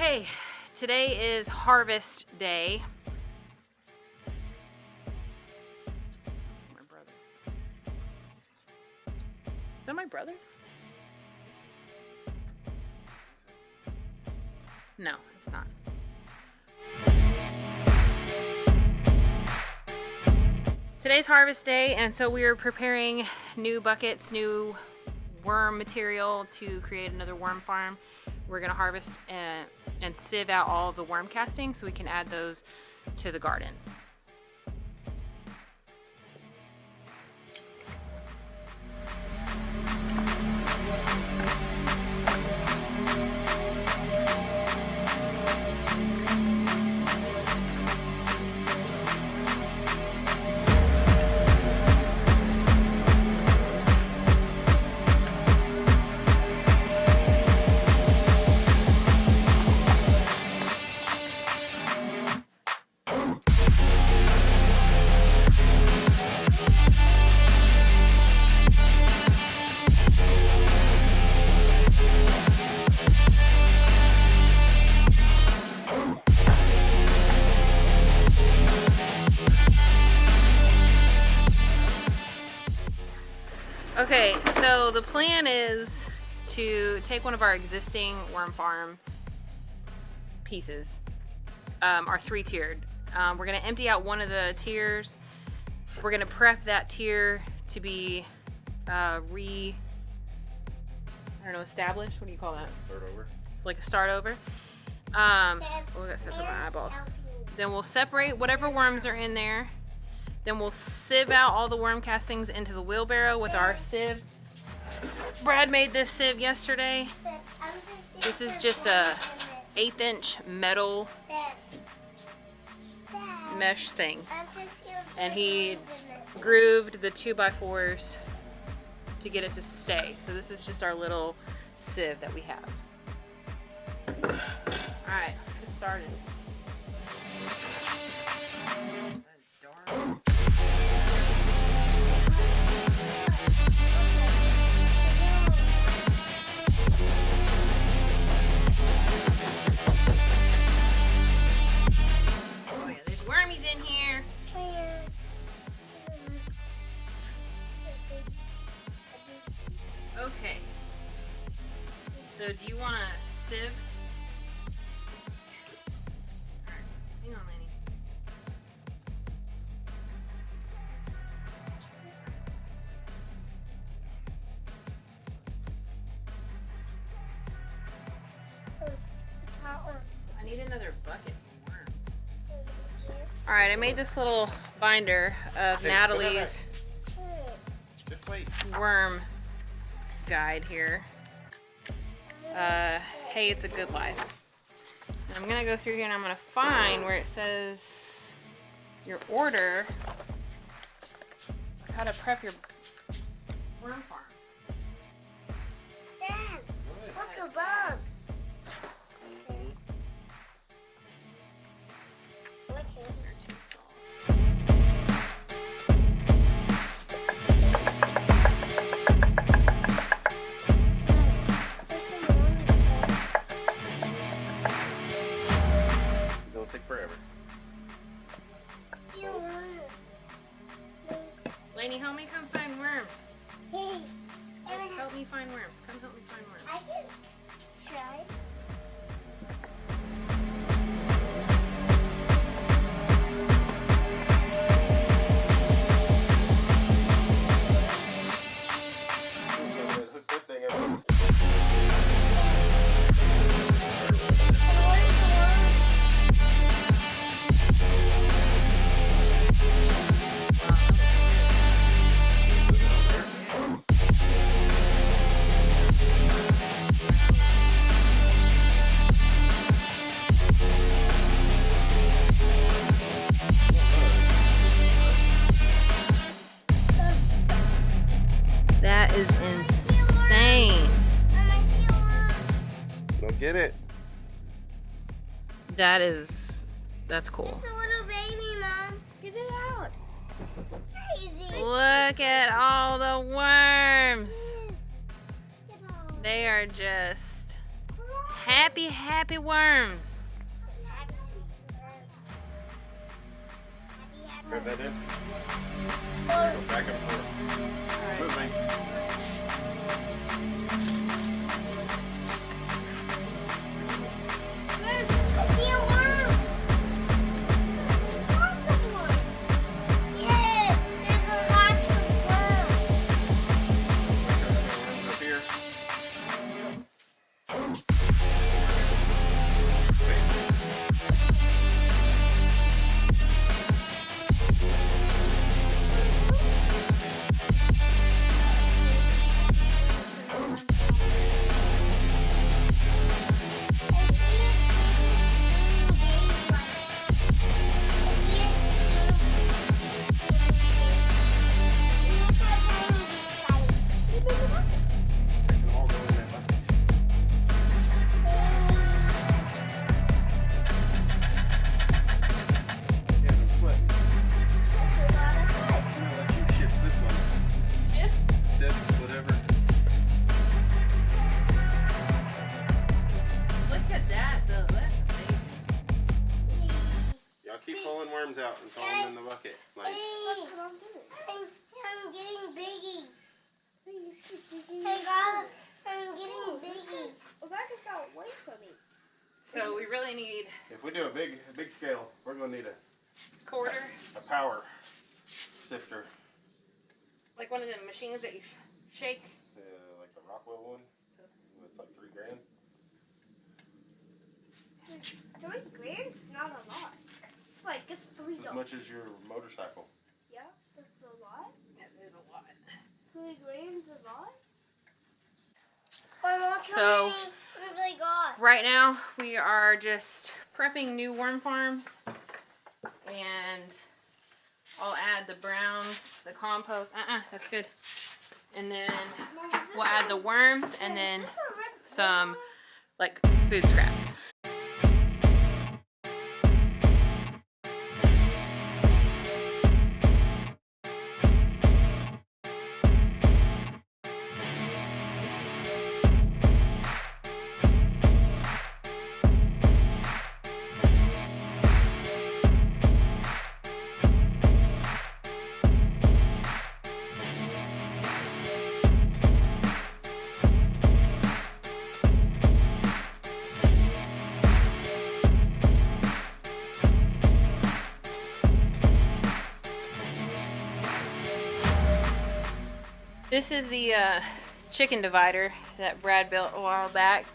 Okay, today is harvest day. My brother. Is that my brother? No, it's not. Today's harvest day, and so we are preparing new buckets, new worm material to create another worm farm. We're gonna harvest and sieve out all of the worm castings so we can add those to the garden. Okay, so the plan is to take one of our existing worm farm pieces, our 3-tiered. We're gonna empty out one of the tiers. We're gonna prep that tier to be established. What do you call that? Start over. It's like a start over. Oh, we got stuff in my eyeball. Then we'll separate whatever worms are in there. Then we'll sieve out all the worm castings into the wheelbarrow with our sieve. Brad made this sieve yesterday. This is just a 1/8" metal mesh thing. And he grooved the 2x4s to get it to stay. So this is just our little sieve that we have. All right, let's get started. Okay, so do you want to sieve? Alright, hang on, Lanny. I need another bucket for worms. Alright, I made this little binder of Natalie's worm guide here. Hey, it's a good life. And I'm gonna go through here and I'm gonna find where it says your order, how to prep your worm farm. Dad, look a bug. Forever. Lainey, help me come find worms. Hey, Help me find worms. Come help me find worms. I can try. That is insane. Don't get it. That's cool. It's a little baby, Mom. Get it out. Crazy. Look at all the worms. They are just Happy, happy worms. Grab that in. Go back and forth. Moving. Worms out and throw them in the bucket. Nice. That's what I'm doing. I'm getting biggies. Hey, God, I'm getting biggies. Rebecca's got away from me. So we really need. If we do a big scale, we're gonna need a quarter. A power sifter. Like one of the machines that you shake. Like the Rockwell one. It's like $3 grand. $3 grand's not a lot. It's like just $3. It's as much as your motorcycle. Yeah, that's a lot. That is a lot. $3 grand's a lot. So right now we are just prepping new worm farms, and I'll add the browns, the compost. That's good. And then we'll add the worms and then some like food scraps. This is the chicken divider that Brad built a while back,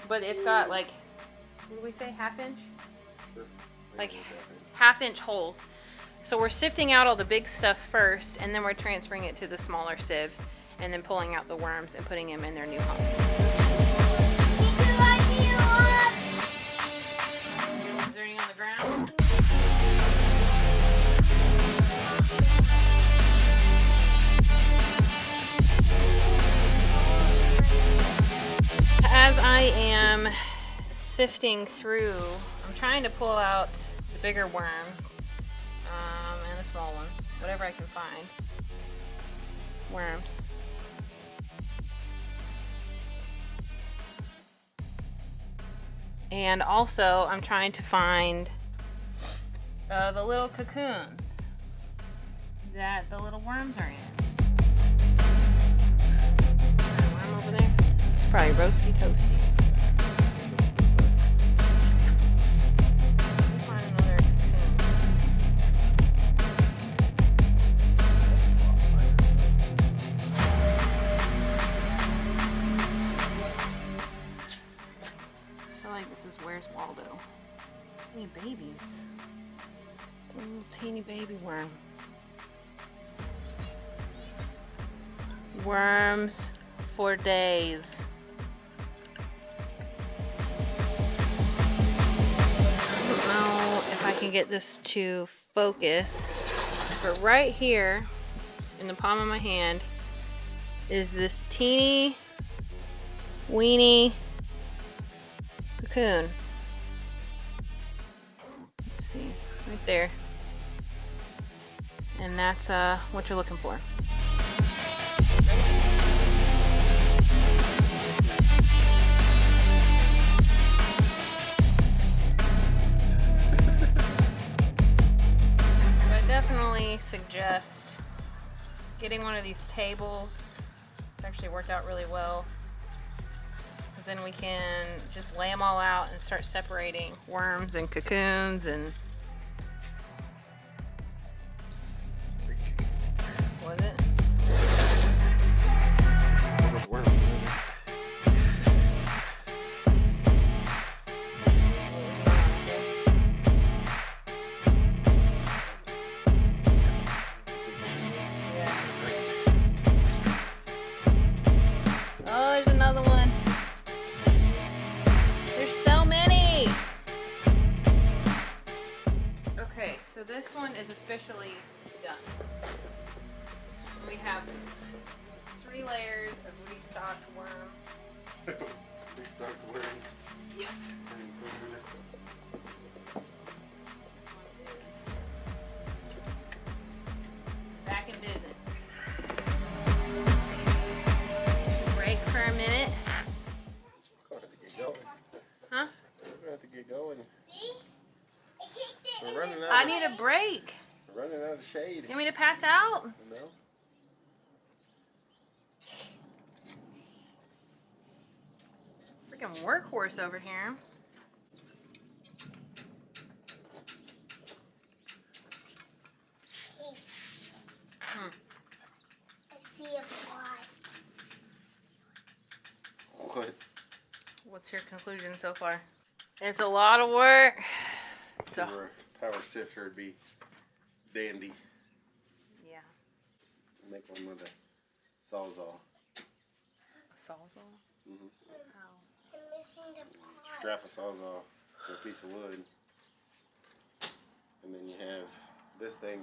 but it's got like, what did we say, ½ inch? Like ½ inch holes. So we're sifting out all the big stuff first, and then we're transferring it to the smaller sieve, and then pulling out the worms and putting them in their new home. Is there any on the ground? As I am sifting through, I'm trying to pull out the bigger worms and the small ones, whatever I can find. Worms. And also I'm trying to find the little cocoons that the little worms are in. Worm over there? It's probably roasty toasty. Find another cocoon. I feel like this is Where's Waldo. Any babies? A little teeny baby worm. Worms for days. I don't know if I can get this to focus, but right here in the palm of my hand is this teeny weeny cocoon. Let's see, right there. And that's what you're looking for. definitely suggest getting one of these tables. It's actually worked out really well. Because then we can just lay them all out and start separating worms and cocoons and... Was it? Oh, there's another one. There's so many. Okay, so this one is officially done. We have 3 layers of restocked worm. Restocked worms. Yep. This one is back in business. Break for a minute. We'll have to get going. Huh? We're gonna have to get going. See? I kicked it. We're running out. I need a break. We're running out of shade. You want me to pass out? No. Freaking workhorse over here. I see a fly. What? What's your conclusion so far? It's a lot of work. So, Our power sifter would be dandy. yeah. Make one with a sawzall. Sawzall? Mm-hmm. Oh. I'm missing the fly. Strap a sawzall to a piece of wood, and then you have this thing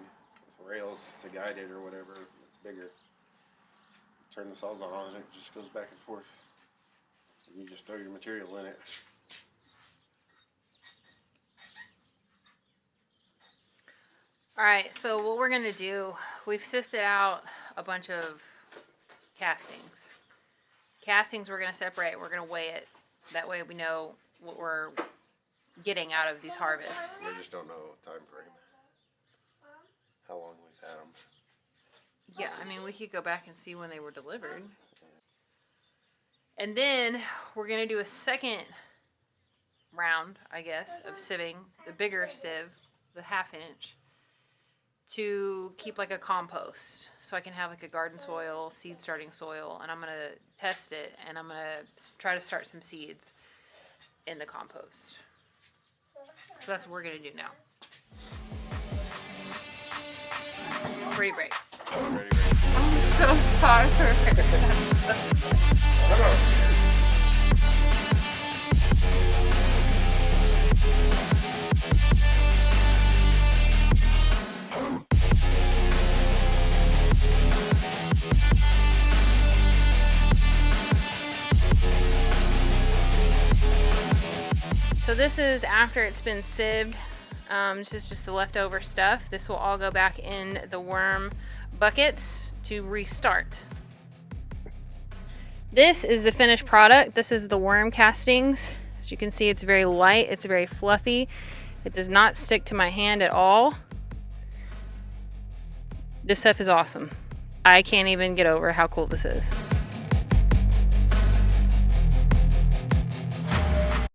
with rails to guide it or whatever. It's bigger. Turn the sawzall on and it just goes back and forth. And you just throw your material in it. Alright, so what we're going to do, we've sifted out a bunch of castings. Castings we're going to separate, we're going to weigh it. That way we know what we're getting out of these harvests. We just don't know time frame. How long we've had them. Yeah, I mean, we could go back and see when they were delivered. And then we're going to do a second round, I guess, of sieving, the bigger sieve, the 1/2 inch, to keep like a compost. So I can have like a garden soil, seed starting soil, and I'm going to test it, and I'm going to try to start some seeds in the compost. So that's what we're going to do now. Free break. Ready, I'm so tired. Come on. So this is after it's been sieved. This is just the leftover stuff. This will all go back in the worm buckets to restart. This is the finished product. This is the worm castings. As you can see, it's very light, it's very fluffy. It does not stick to my hand at all. This stuff is awesome. I can't even get over how cool this is.